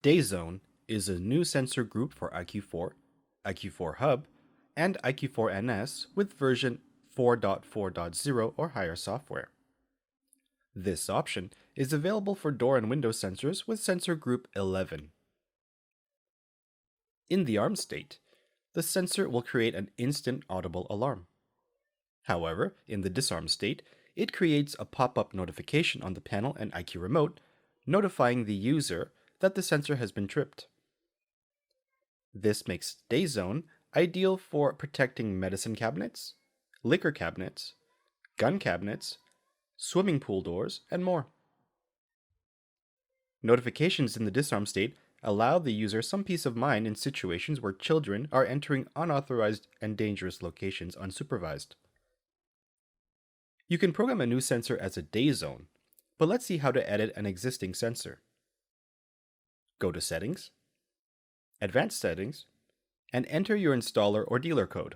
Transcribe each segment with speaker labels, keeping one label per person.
Speaker 1: DayZone is a new sensor group for IQ4, IQ4 Hub, and IQ4NS with version 4.4.0 or higher software. This option is available for door and window sensors with sensor group 11. In the arm state, the sensor will create an instant audible alarm. However, in the disarm state, it creates a pop-up notification on the panel and IQ remote, notifying the user that the sensor has been tripped. This makes DayZone ideal for protecting medicine cabinets, liquor cabinets, gun cabinets, swimming pool doors, and more. Notifications in the disarm state allow the user some peace of mind in situations where children are entering unauthorized and dangerous locations unsupervised. You can program a new sensor as a DayZone, but let's see how to edit an existing sensor. Go to Settings, Advanced Settings, and enter your installer or dealer code.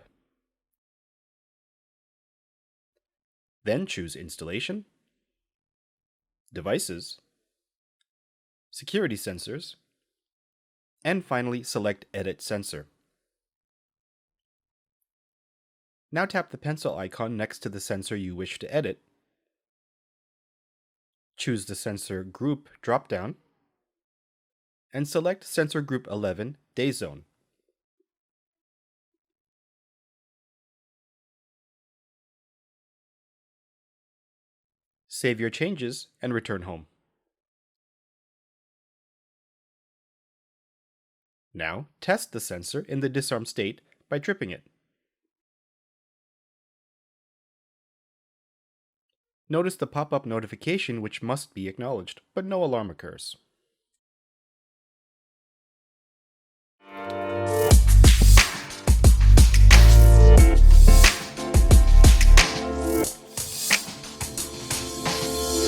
Speaker 1: Then choose Installation, Devices, Security Sensors, and finally select Edit Sensor. Now tap the pencil icon next to the sensor you wish to edit. Choose the Sensor Group drop-down and select Sensor Group 11 DayZone. Save your changes and return home. Now, test the sensor in the disarm state by tripping it. Notice the pop-up notification which must be acknowledged, but no alarm occurs.